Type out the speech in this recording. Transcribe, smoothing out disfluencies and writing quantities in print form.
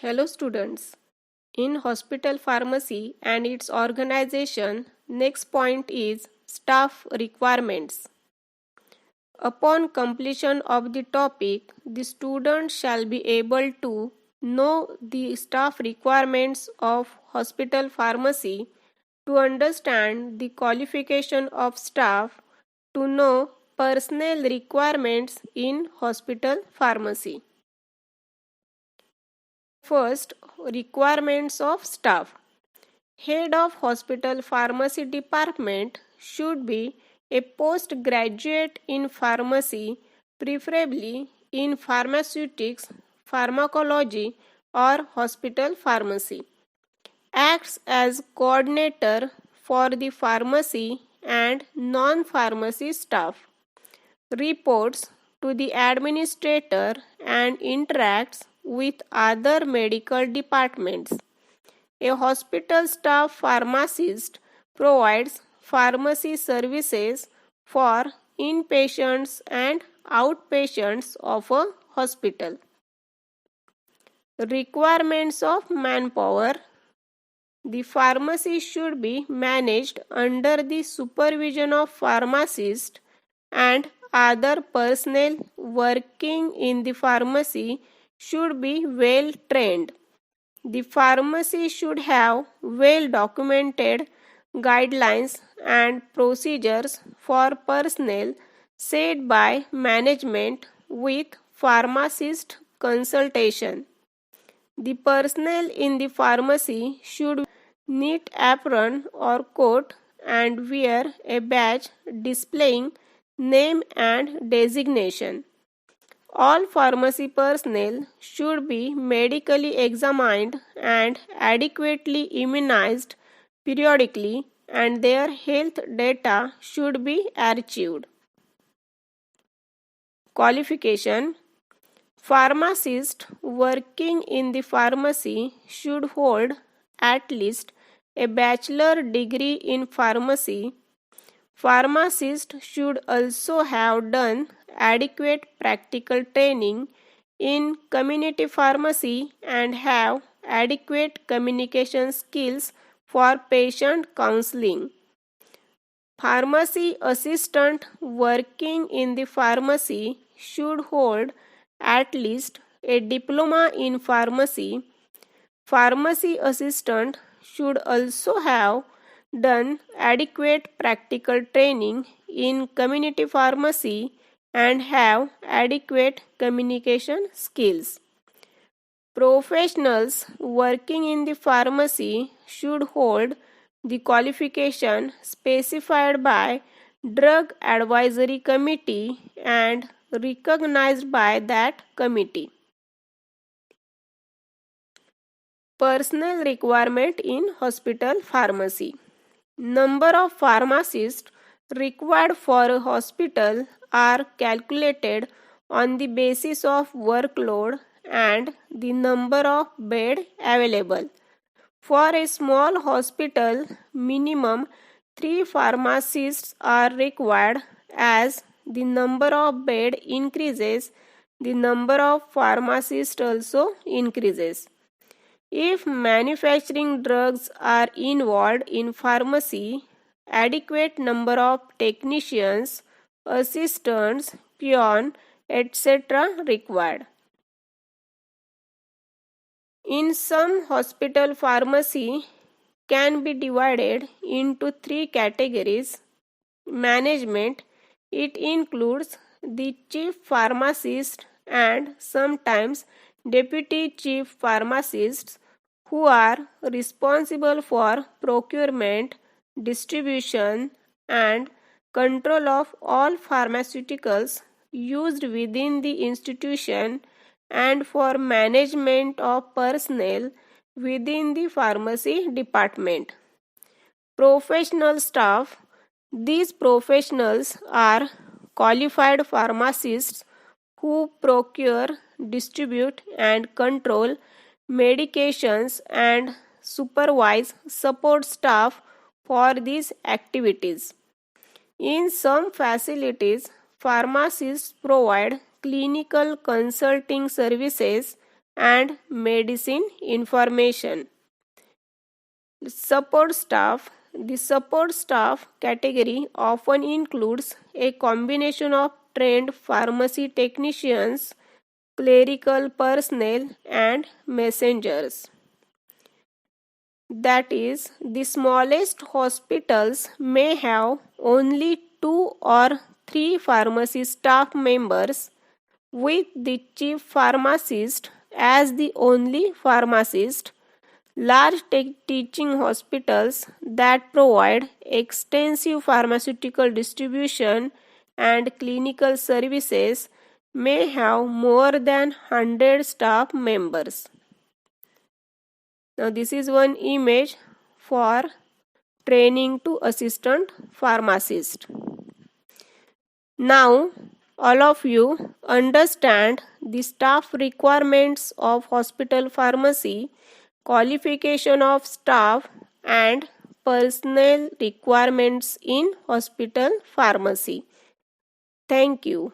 Hello students. In hospital pharmacy and its organization, next point is staff requirements. Upon completion of the topic, the student shall be able to know the staff requirements of hospital pharmacy, to understand the qualification of staff, to know personnel requirements in hospital pharmacy. First, requirements of staff. Head of hospital pharmacy department should be a postgraduate in pharmacy, preferably in pharmaceutics, pharmacology, or hospital pharmacy. Acts as coordinator for the pharmacy and non-pharmacy staff. Reports to the administrator and interacts with other medical departments. A hospital staff pharmacist provides pharmacy services for inpatients and outpatients of a hospital. Requirements of manpower. The pharmacy should be managed under the supervision of pharmacist, and other personnel working in the pharmacy should be well trained. The pharmacy should have well documented guidelines and procedures for personnel set by management with pharmacist consultation. The personnel in the pharmacy should wear neat apron or coat and wear a badge displaying name and designation. All pharmacy personnel should be medically examined and adequately immunized periodically, and their health data should be archived. Qualification. Pharmacist working in the pharmacy should hold at least a bachelor degree in pharmacy. Pharmacist should also have done adequate practical training in community pharmacy and have adequate communication skills for patient counseling. Pharmacy assistant working in the pharmacy should hold at least a diploma in pharmacy. Pharmacy assistant should also have done adequate practical training in community pharmacy and have adequate communication skills. Professionals working in the pharmacy should hold the qualification specified by Drug Advisory Committee and recognized by that committee. Personnel requirement in hospital pharmacy. Number of pharmacists required for a hospital are calculated on the basis of workload and the number of beds available. For a small hospital, minimum 3 pharmacists are required. As the number of beds increases, the number of pharmacists also increases. If manufacturing drugs are involved in pharmacy, adequate number of technicians, assistants, peon, etc. required. In some hospital, pharmacy can be divided into 3 categories. Management. It includes the chief pharmacist and sometimes deputy chief pharmacists who are responsible for procurement, distribution, and control of all pharmaceuticals used within the institution and for management of personnel within the pharmacy department. Professional staff. These professionals are qualified pharmacists who procure, distribute, and control medications and supervise support staff for these activities. In some facilities, pharmacists provide clinical consulting services and medicine information. Support staff. The support staff category often includes a combination of trained pharmacy technicians, clerical personnel, and messengers. That is, the smallest hospitals may have only 2 or 3 pharmacy staff members, with the chief pharmacist as the only pharmacist. Large teaching hospitals that provide extensive pharmaceutical distribution and clinical services may have more than 100 staff members. Now this is one image for training to assistant pharmacist. Now all of you understand the staff requirements of hospital pharmacy, qualification of staff, and personnel requirements in hospital pharmacy. Thank you.